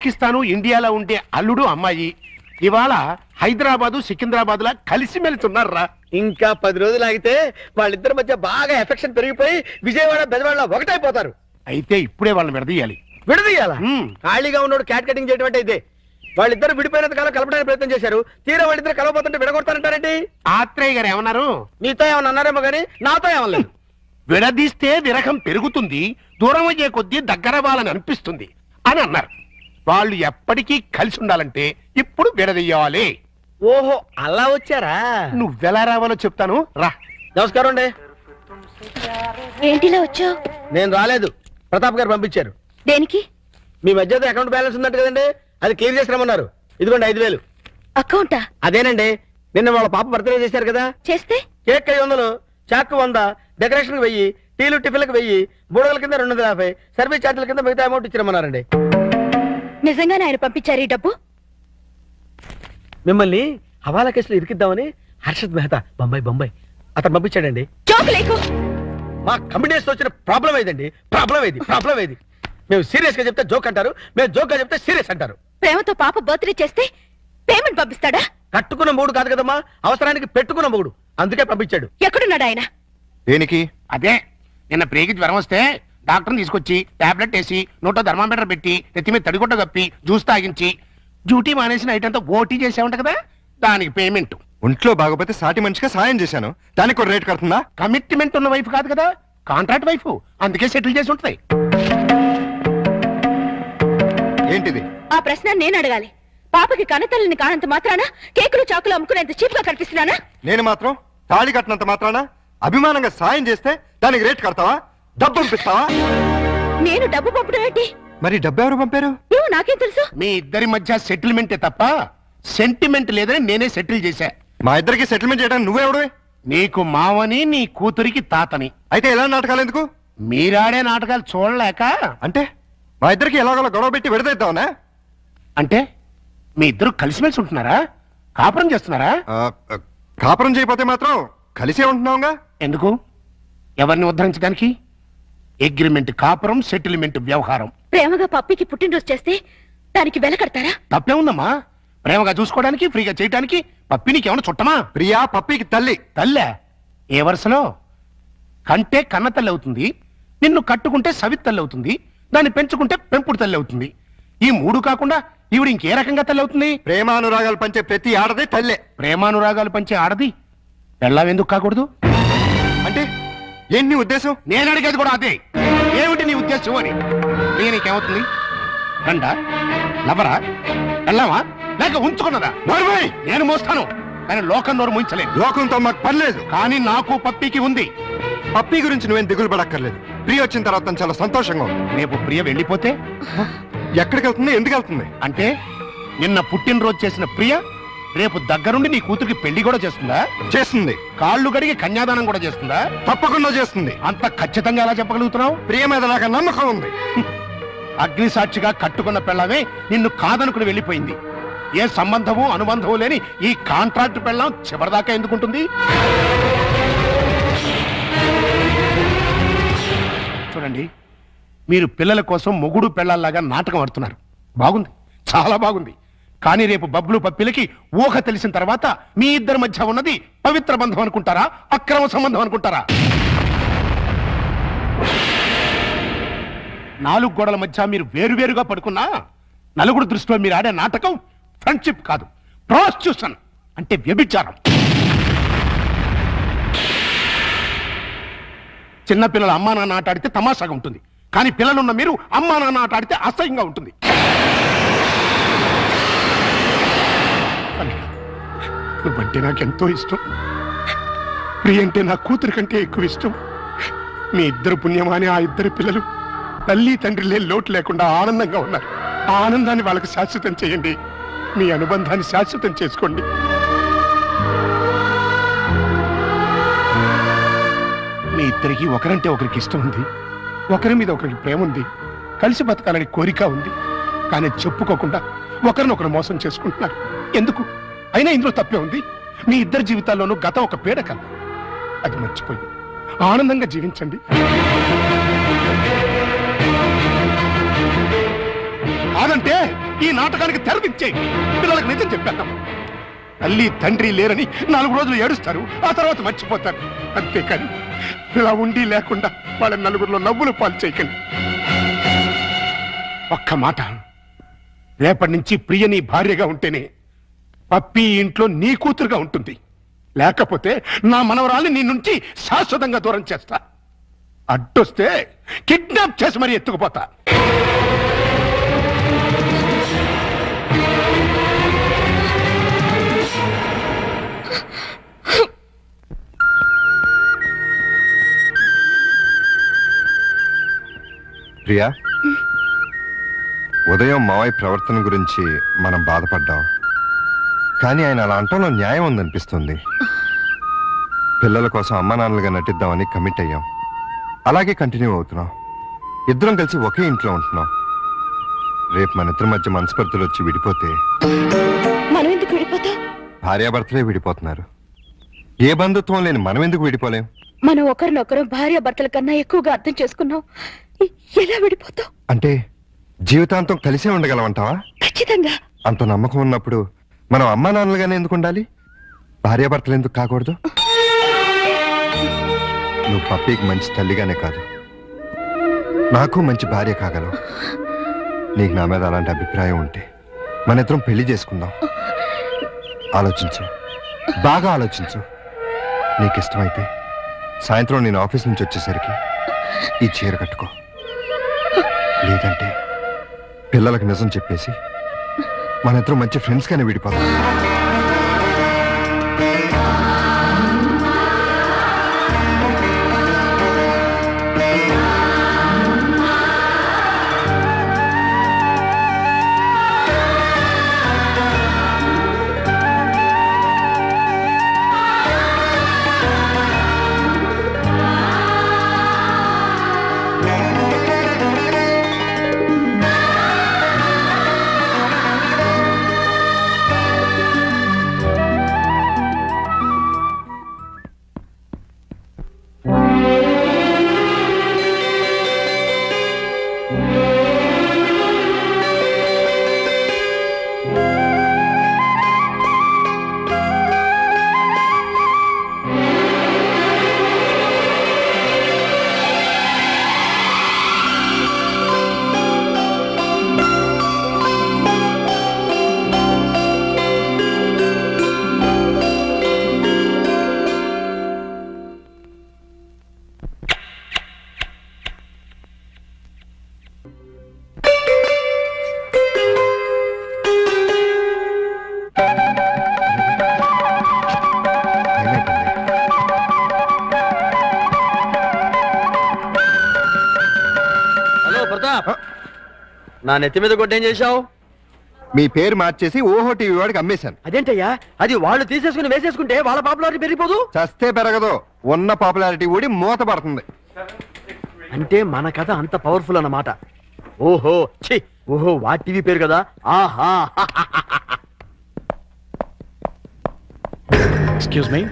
పాకిస్తాను ఇండియాలో ఉండే అల్లుడు అమ్మాయి ఇవాళ హైదరాబాదు సికింద్రాబాద్ లా కలిసిమెలిసి ఉన్నారా. ఇంకా 10 రోజులు ఆగితే వాళ్ళిద్దరి మధ్య బాగా ఎఫెక్షన్ పెరిగిపోయి విజయవాడ బెజవాడ ఒకటైపోతారు. అయితే ఇప్పుడే వాళ్ళని విడదీయాలి. విడదీయాలా? ఖాళీగా ఉన్నోడు క్యాట్ కటింగ్ చేయడం అంటే ఇదే. వాళ్ళిద్దరు విడిపోయినంత కాలం కలపడానికి ప్రయత్నం చేశారు. తీరా వాళ్ళిద్దరు కలవబోతుంటే విడగొడతారంటారేంటి? ఆత్రేయ గారు ఏమన్నారు? నీతో ఏమన్నా అన్నారేమో కానీ నాతో ఏమలేదు. విడదీస్తే విరహం పెరుగుతుంది, దూరం అయ్యే కొద్దీ దగ్గర వాళ్ళని అనిపిస్తుంది అని అన్నారు. వాళ్ళు ఎప్పటికీ కలిసి ఉండాలంటే ఇప్పుడు విడదీయాలి. ఓహో అలా వచ్చారా? నువ్వెలా రావాలో చెప్తాను రా. నమస్కారం అండి. ఏంటిలా వచ్చావు? నేను రాలేదు, ప్రతాప్ గారు పంపించారు. దేనికి? మీ మధ్య అకౌంట్ బ్యాలెన్స్ ఉందంట కదండి, అది క్లియర్ చేసి రమ్మన్నారు. ఇదిగోండి 5,000. అకౌంటా? అదేనండి, నిన్న వాళ్ళ పాప బర్త్డే చేశారు కదా. చేస్తే కేక్ 500, చాక్ 100, డెకరేషన్ 1000, టీలు టిఫిన్లకు 1000, బూడగల కింద 250, సర్వీస్ ఛార్జీల కింద మిగతా అమౌంట్ ఇచ్చిరమ్మన్నారండి. నిజంగానే ఆయన పంపించారు ఈ డబ్బు? మిమ్మల్ని హవాలా కేసులో ఇరికిద్దామని హర్షద్ మెహతా బొంబాయి అతను పంపించాడండి. జోక్ లేకు. మా కమిటీస్ వచ్చిన ప్రాబ్లం ఏదండి? ప్రాబ్లం ఏది? మేము సీరియస్ గా చెప్తే జోక్ అంటారు, మేము జోక్ గా చెప్తే సీరియస్ అంటారు. ప్రేమతో పాప బర్త్డే చేస్తే పేమెంట్ పంపిస్తాడా? కట్టుకున్న మూడు కాదు కదమ్మా, అవసరానికి పెట్టుకున్న మూడు, అందుకే పంపించాడు. ఎక్కడున్నాడు ఆయన? దేనికి? అదే నిన్న ప్రేకి జ్వరం వస్తే డాక్టర్ని తీసుకొచ్చి టాబ్లెట్ వేసి నోటో థర్మామీటర్ పెట్టి నెత్తి మీద తడిగుడ్డ కప్పి జ్యూస్ తాగించి డ్యూటీ మానేసి నైట్ అంతా ఓటీ చేసామంట కదా, దానికి పేమెంట్. ఒంట్లో బాగోపోతే సాటి మనిషిగా సాయం చేశాను, దానికి ఒక రేట్ కడుతుందా? కమిట్మెంట్ ఉన్న వైఫ్ కాదు కదా, కాంట్రాక్ట్ వైఫ్, అందుకే సెటిల్ చేసి ఉంటుంది. ఏంటిది? ఆ ప్రశ్న నేను అడగాలి. పాపకి కనతల్లిని కానంత మాత్రాన కేకులు చాకులు అమ్ముకునేంత చీప్ గా కనిపిస్తున్నానా? నేను మాత్రం తాళి కట్టినంత మాత్రాన అభిమానంగా సాయం చేస్తే దానికి రేట్ కడతావా? డబ్బు పంపిస్తావా? నేను డబ్బు పంపడం ఏంటి? మరి డబ్బు ఎవరు పంపారు? ఏమో నాకేం తెలుసు. మీ ఇద్దరి మధ్య సెటిల్మెంటే తప్ప సెంటిమెంట్ లేదని నేనే సెటిల్ చేశా. మా ఇద్దరికి సెటిల్మెంట్ చేయడానికి నువ్వెవడవే? నీకు మావని, నీ కూతురికి తాతని. అయితే ఎలా నాటకాలు ఎందుకు? మీరాడే నాటకాలు చూడలేక. అంటే మా ఇద్దరికి ఎలాగోలా గొడవ పెట్టి విడదీద్దామనా? అంటే మీ ఇద్దరు కలిసిమెలిసి ఉంటున్నారా? కాపురం చేస్తున్నారా? కాపురం చేయకపోతే మాత్రం కలిసే ఉంటున్నావుగా. ఎందుకు? ఎవరిని ఉద్ధరించడానికి? అగ్రిమెంట్ కాపురం, సెటిల్మెంట్ వ్యవహారం. ప్రేమగా పప్పికి పుట్టినరోజు చేస్తే దానికి వెల కడతారా? తప్పే ఉందమ్మా. ప్రేమగా చూసుకోవడానికి, ఫ్రీగా చేయడానికి పప్పినికి ఏమన్నా చుట్టమా? ప్రియా పప్పికి తల్లి. తల్లే ఏ వరుసలో? కంటే కన్న తల్లి అవుతుంది, నిన్ను కట్టుకుంటే సవితల్లి అవుతుంది, దాన్ని పెంచుకుంటే పెంపుడు తల్లి అవుతుంది. ఈ మూడు కాకుండా ఈవిడ ఇంకే రకంగా తల్లి అవుతుంది? ప్రేమానురాగాలు పంచే ప్రతి ఆడది తల్లే. ప్రేమానురాగాలు పంచే ఆడది పెళ్ళావెందుకు కాకూడదు? అంటే ఏంటి నీ ఉద్దేశం? నేను అడిగేది కూడా అదే. ఏమిటి నీ ఉద్దేశం అని. నీకేమవుతుంది? రండా, లవరా, వెళ్ళావా, లేక ఉంచుకున్నదా? నేను మోస్తాను, కానీ లోకం నోరు ముయించలేదు. లోకంతో మాకు పర్లేదు, కానీ నాకు పప్పికి ఉంది. పప్పి గురించి నువ్వేం దిగులు పడక్కర్లేదు. ప్రియ వచ్చిన తర్వాత చాలా సంతోషంగా ఉంది. రేపు ప్రియ వెళ్ళిపోతే ఎక్కడికి వెళ్తుంది, ఎందుకు వెళ్తుంది? అంటే నిన్న పుట్టినరోజు చేసిన ప్రియ రేపు దగ్గరుండి నీ కూతురికి పెళ్లి కూడా చేస్తుందా? చేస్తుంది. కాళ్ళు కడిగి కన్యాదానం కూడా చేస్తుందా? తప్పకుండా చేస్తుంది. అంత ఖచ్చితంగా ఎలా చెప్పగలుగుతున్నావు? ప్రియ మీద నాకు నమ్మకం ఉంది. అగ్ని సాక్షిగా కట్టుకున్న పెళ్ళమే నిన్ను కాదనుకుని వెళ్ళిపోయింది. ఏ సంబంధము అనుబంధము లేని ఈ కాంట్రాక్ట్ పెళ్ళం చివరిదాకా ఎందుకుంటుంది? చూడండి, మీరు పిల్లల కోసం మొగుడు పెళ్ళాల్లాగా నాటకం ఆడుతున్నారు. బాగుంది, చాలా బాగుంది. కానీ రేపు బబ్లు పప్పిలకి ఊహ తెలిసిన తర్వాత మీ ఇద్దరి మధ్య ఉన్నది పవిత్ర బంధం అనుకుంటారా, అక్రమ సంబంధం అనుకుంటారా? 4 గోడల మధ్య మీరు వేరువేరుగా పడుకున్నా నలుగురు దృష్టిలో మీరు ఆడే నాటకం ఫ్రెండ్షిప్ కాదు, ప్రాస్టిట్యూషన్ అంటే వ్యభిచారం. చిన్నపిల్లల అమ్మా నాన్న ఆట ఆడితే తమాషాగా ఉంటుంది, కానీ పిల్లలున్న మీరు అమ్మా నాన్న ఆట ఆడితే అసహ్యంగా ఉంటుంది. నువ్వంటే నాకెంతో ఇష్టం. ప్రియ అంటే నా కూతురు కంటే ఎక్కువ ఇష్టం. మీ ఇద్దరు పుణ్యమాని ఆ ఇద్దరు పిల్లలు తల్లి తండ్రిలే లోటు లేకుండా ఆనందంగా ఉన్నారు. ఆ ఆనందాన్ని వాళ్ళకు శాశ్వతం చేయండి. మీ అనుబంధాన్ని శాశ్వతం చేసుకోండి. మీ ఇద్దరికి ఒకరంటే ఒకరికి ఇష్టం ఉంది, ఒకరి మీద ఒకరికి ప్రేమ ఉంది, కలిసి బతకాలని కోరిక ఉంది. కానీ చెప్పుకోకుండా ఒకరినొకరు మోసం చేసుకుంటున్నారు. ఎందుకు? అయినా ఇందులో తప్పే ఉంది. మీ ఇద్దరి జీవితాల్లోనూ గతం ఒక పీడకల, అది మర్చిపోయి ఆనందంగా జీవించండి. కాదంటే ఈ నాటకానికి తెరదించే పిల్లలకు నిజం చెప్పేద్దాం. తల్లి తండ్రి లేరని 4 రోజులు ఏడుస్తారు, ఆ తర్వాత మర్చిపోతారు. అంతేకాని ఇలా ఉండి లేకుండా వాళ్ళ నలుగురిలో నవ్వులు పాలు చేయకండి. ఒక్క మాట, రేపటి నుంచి ప్రియ నీ భార్యగా ఉంటేనే పప్పి ఇంట్లో నీ కూతురుగా ఉంటుంది. లేకపోతే నా మనవరాల్ని నీ నుంచి శాశ్వతంగా దూరం చేస్తా. అడ్డొస్తే కిడ్నాప్ చేసి మరీ ఎత్తుకుపోతా. ప్రియా, ఉదయం మావయ్య ప్రవర్తన గురించి మనం బాధపడ్డాం, కానీ ఆయన అలా అంటంలో న్యాయం ఉందనిపిస్తుంది. పిల్లల కోసం అమ్మా నాన్నలుగా నటిద్దామని కమిట్ అయ్యాం, అలాగే కంటిన్యూ అవుతున్నాం. ఇద్దరం కలిసి ఒకే ఇంట్లో ఉంటున్నాం. రేపు మన ఇద్దరి మధ్య మనస్పర్ధలు వచ్చి విడిపోతే మనం ఎందుకు విడిపోతాం? భార్యాభర్తలే విడిపోతున్నారు. ఏ బంధుత్వం లేని మనం ఎందుకు విడిపోలేం? మనం ఒకరినొకరు భార్య భర్తల కన్నా ఎక్కువగా అర్థం చేసుకున్నాం. ఎలా విడిపోతాం? అంటే జీవితాంతం కలిసే ఉండగలమంటావా? ఖచ్చితంగా. అంత నమ్మకం ఉన్నప్పుడు మనం అమ్మా నాన్నలుగానే ఎందుకు ఉండాలి? భార్యాభర్తలు ఎందుకు కాకూడదు? నువ్వు పప్పీకి మంచి తల్లిగానే కాదు, నాకు మంచి భార్య కాగలవు. నీకు నా మీద అలాంటి అభిప్రాయం ఉంటే మన ఇద్దరం పెళ్లి చేసుకుందాం. ఆలోచించు, బాగా ఆలోచించు. నీకు ఇష్టమైతే సాయంత్రం నేను ఆఫీస్ నుంచి వచ్చేసరికి ఈ చీర కట్టుకో. లేదంటే పిల్లలకు నిజం చెప్పేసి మన ఇద్దరం మంచి ఫ్రెండ్స్ గానే విడిపోతాం. నా నెత్తి మీద కొట్టేం చేశావు? మీ పేరు మార్చేసి ఓహో టీవీ వాడికి అమ్మేశాను. అదేంటయ్యా, అది వాళ్ళు తీసేసుకుని వేసేసుకుంటే వాళ్ళ పాపులారిటీ పెరిగిపోదు. చస్తే పెరగదు, ఉన్న పాపులారిటీ ఊడి మూత పడుతుంది. అంటే మన కథ అంత పవర్ఫుల్ అన్నమాట. ఓహో ఛీ, ఓహో వా టీవీ పేరు కదా. ఆహా, ఎక్స్క్యూజ్ మీ,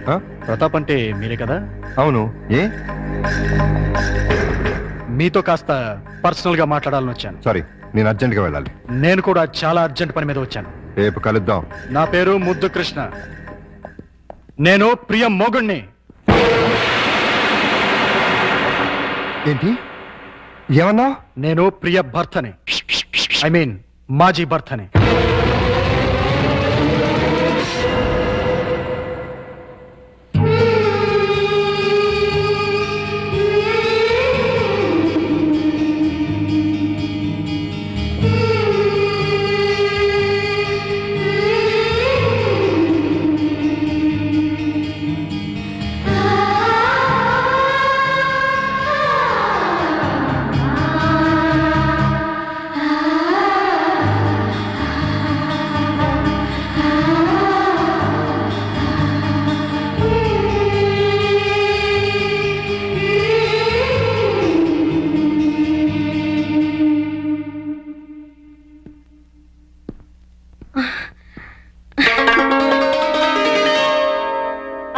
ప్రతాప్ అంటే మీరే కదా? అవును. ఏ? మీతో కాస్త పర్సనల్ గా మాట్లాడాలని వచ్చాను. సారీ, నేను అర్జెంట్ గా వెళ్ళాలి. నేను కూడా చాలా అర్జెంట్ పని మీద వచ్చాను. రేపు కలుద్దాం. నా పేరు ముద్దు కృష్ణ, నేను ప్రియ మొగుణ్ణి. ఏంటి ఏమన్నా? నేను ప్రియ భర్తని, ఐ మీన్ మాజీ భర్తని.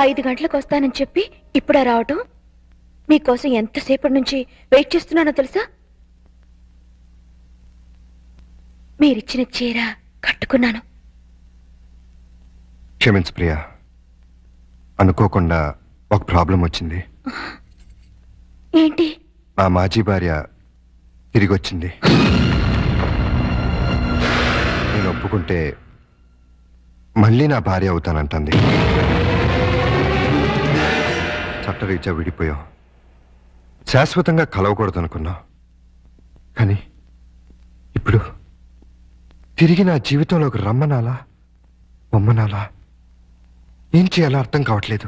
ఐదు గంటలకు వస్తానని చెప్పి ఇప్పుడా రావటం? మీకోసం ఎంతసేపటి నుంచి వెయిట్ చేస్తున్నానో తెలుసా? మీరిచ్చిన చీర కట్టుకున్నాను. క్షమించు ప్రియా, అనుకోకుండా ఒక ప్రాబ్లం వచ్చింది. ఏంటి? నా మాజీ భార్య తిరిగి వచ్చింది. నేను ఒప్పుకుంటే మళ్ళీ నా భార్య అవుతానంటుంది. చట్టరీత్యా విడిపోయాం. శాశ్వతంగా కలవకూడదు అనుకున్నా. కానీ ఇప్పుడు తిరిగి నా జీవితంలోకి రమ్మనాలా బొమ్మనాలా ఏం చేయాలో అర్థం కావట్లేదు.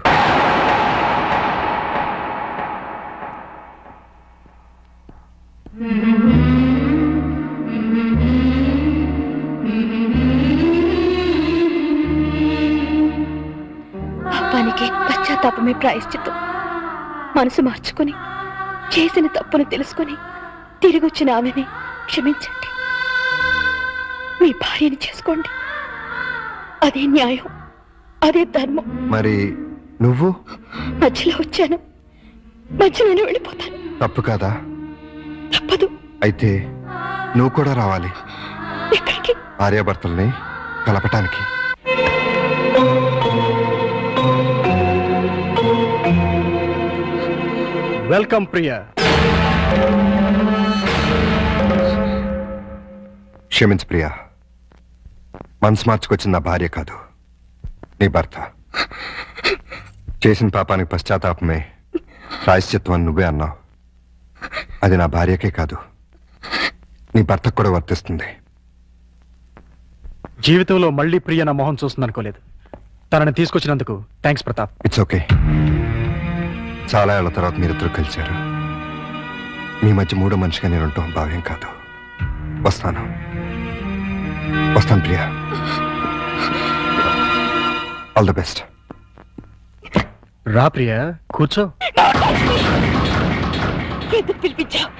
పాపానికి పశ్చాత్తాపమే ప్రాయశ్చిత్తం. మనసు మార్చుకుని చేసిన తప్పును తెలుసుకుని తిరిగొచ్చిన ఆమెని క్షమించండి. మీ భార్యని చేసుకోండి. అదే న్యాయం, అదే ధర్మం. మరి నువ్వు? మధ్యలో వచ్చాను, మధ్యలోనే వెళ్ళిపోతాను. తప్పు కాదా? తప్పదు. అయితే నువ్వు కూడా రావాలి. ఎక్కడికి? భార్యాభర్తల్ని కలపటానికి. వెల్కమ్ ప్రియా. క్షమించు ప్రియా, మనసు మార్చుకొచ్చిన నా భార్య కాదు, నీ భర్త. చేసిన పాపానికి పశ్చాత్తాపమే ప్రాయశ్చిత్వం అని నువ్వే అన్నావు. అది నా భార్యకే కాదు, నీ భర్తకు కూడా వర్తిస్తుంది. జీవితంలో మళ్ళీ ప్రియ నా మొహం చూస్తుందనుకోలేదు. తనని తీసుకొచ్చినందుకు థ్యాంక్స్ ప్రతాప్. It's okay. చాలా ఏళ్ల తర్వాత మీరిద్దరు కలిశారు. మీ మధ్య మూడో మనిషిగా నేను ఉంటాం భావ్యం కాదు. వస్తాను ప్రియా. All the best. రా ప్రియా, కూర్చో. ఎందుకు పిలిపించావు?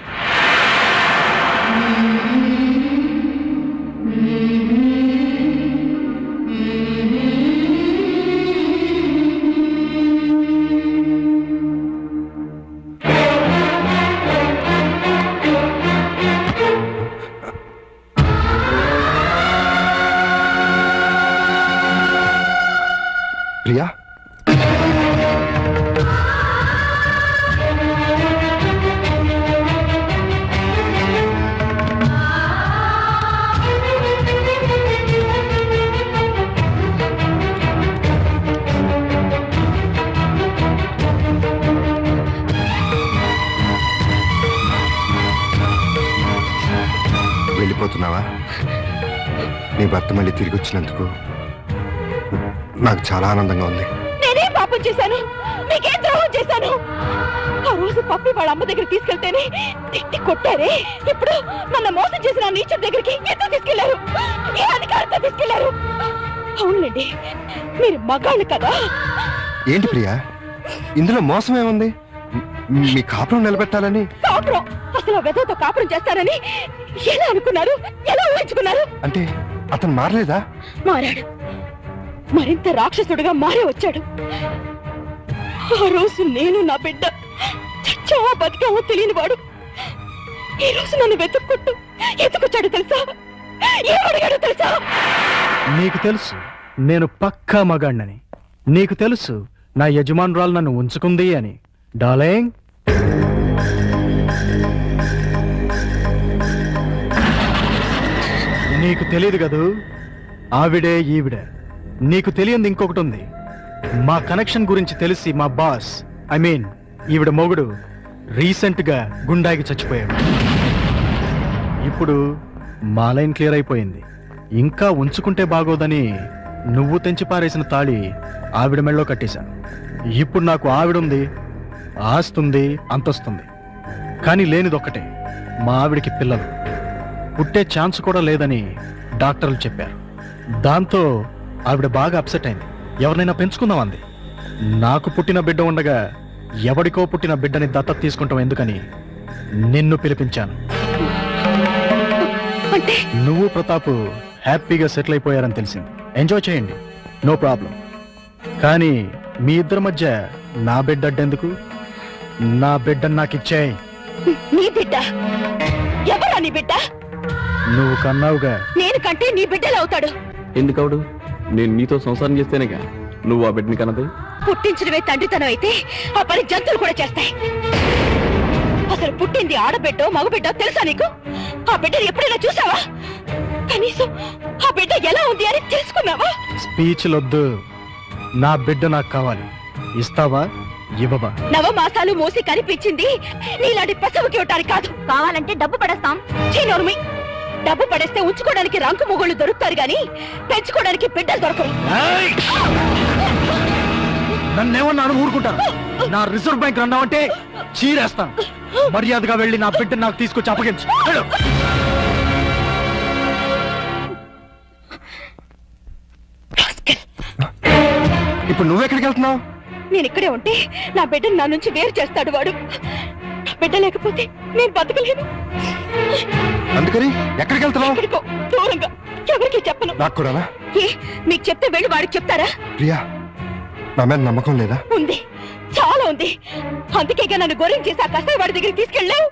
ప్రియా, వెళ్ళిపోతున్నావా? నీ భర్త మళ్ళీ తిరిగి వచ్చినందుకు నాకు చాలా ఆనందంగా ఉంది. నేనేం పాపం చేశాను? మీకేం ద్రోహం చేశాను? ఆ రోజు పప్పి వాళ్ళ అమ్మ దగ్గర తీసుకెళ్తేనే తిట్టి కొట్టారే. ఇప్పుడు నన్ను మోసం చేసిన నీచర్ దగ్గరికి ఎందుకు తీసుకెళ్లారు? ఏ అధికారంతో తీసుకెళ్లారు? అవునండి, మీరు మగాళ్ళు కదా. ఏంటి ప్రియా, ఇందులో మోసం ఏముంది? మీ కాపురం నిలబెట్టాలని. కాపురం? అసలు వెదతో కాపురం చేస్తారని ఎలా అనుకున్నారు? ఎలా ఊహించుకున్నారు? అంటే అతను మారలేదా? మారాడు. మరింత రాక్షసుడిగా మారే వచ్చాడు. ఆ రోజు నేను నా బిడ్డ చచ్చావా బతికావో తెలియని వాడు ఈ రోజు నన్ను వెతుక్కుంటూ ఎత్తుకొచ్చాడు తెలుసా? ఏమడిగాడు తెలుసా? నీకు తెలుసు నేను పక్కా మగాణ్ణని. నీకు తెలుసు నా యజమానురాలు నన్ను ఉంచుకుంది అని. డార్లింగ్, నీకు తెలియదు కదూ, ఆవిడే ఈవిడే. నీకు తెలియంది ఇంకొకటి ఉంది. మా కనెక్షన్ గురించి తెలిసి మా బాస్, ఐ మీన్ ఈవిడ మొగుడు, రీసెంట్ గా గుండాకి చచ్చిపోయాడు. ఇప్పుడు మా లైన్ క్లియర్ అయిపోయింది. ఇంకా ఉంచుకుంటే బాగోదని నువ్వు తెంచి పారేసిన తాళి ఆవిడ మెళ్ళో కట్టేశాను. ఇప్పుడు నాకు ఆవిడుంది, ఆస్తుంది, అంతొస్తుంది. కానీ లేనిదొక్కటే, మా ఆవిడికి పిల్లలు పుట్టే ఛాన్స్ కూడా లేదని డాక్టర్లు చెప్పారు. దాంతో ఆవిడ బాగా అప్సెట్ అయింది. ఎవరినైనా పెంచుకుందాం అంది. నాకు పుట్టిన బిడ్డ ఉండగా ఎవడికో పుట్టిన బిడ్డని దత్తత తీసుకుంటాం ఎందుకని నిన్ను పిలిపించాను. నువ్వు ప్రతాప్ హ్యాపీగా సెటిల్ అయిపోయారని తెలిసింది. ఎంజాయ్ చేయండి, నో ప్రాబ్లం. కానీ మీ ఇద్దరి మధ్య నా బిడ్డ అడ్డెందుకు? నా బిడ్డను నాకు ఇచ్చేయ్. నీ బిడ్డ? ఎవరా నీ బిడ్డ? నువ్వు కన్నావుగా. నేను కంటే నీ బిడ్డలు అవుతాడు. ఎందుకవుడు? నేను నీతో సంసారం చేస్తేనేగా నువ్వు ఆ బిడ్డని కన్నది. పుట్టించడమే తండ్రితనం అయితే ఆ పని జంతువులు కూడా చేస్తాయి. అసలు పుట్టింది ఆడబిడ్డో మగబిడ్డో తెలుసా నీకు? ఆ బిడ్డని ఎప్పుడైనా చూసావా? కనీసం ఆ బిడ్డ ఎలా ఉంది అని తెలుసుకున్నావా? స్పీచ్లొద్దు. నా బిడ్డ నాకు కావాలి. ఇస్తావా ఇవ్వవా? నవమాసాలు మోసి కనిపించింది నీలాంటి పసవుకి ఇవ్వటానికి కాదు. కావాలంటే డబ్బు పడేస్తాం. చీనోర్మి, డబ్బు పడేస్తే ఉంచుకోవడానికి రంకు మొగుళ్ళు దొరుకుతారు గాని పెంచుకోవడానికి బిడ్డలు దొరకరు. నన్నేమన్నాను ఊరుకుంటాను. నా రిజర్వ్ బ్యాంక్ అన్నావంటే చీరేస్తాను. మర్యాదగా వెళ్ళి నా బిడ్డ నాకు తీసుకొచ్చి అప్పగించు. ఇప్పుడు నువ్వెక్కడికి వెళ్తున్నావు? నేను ఇక్కడే ఉంటే నా బిడ్డను నా నుంచి వేరు చేస్తాడు వాడు. బిడ్డ లేకపోతే నేను బతకలేను. అందుకని ఎక్కడికి వెళ్తున్నావు? ఎక్కడికో దూరంగా, ఎవరికి చెప్పను. నాకు కూడా. ఏ మీకు చెప్తే వెళ్ళి వాడికి చెప్తారా? ప్రియా, నా మీద నమ్మకం లేదా? ఉంది, చాలా ఉంది. అందుకేగా నన్ను గోరింగ్ చేసి ఆ కసాయి వాడి దగ్గరికి తీసుకెళ్ళావు.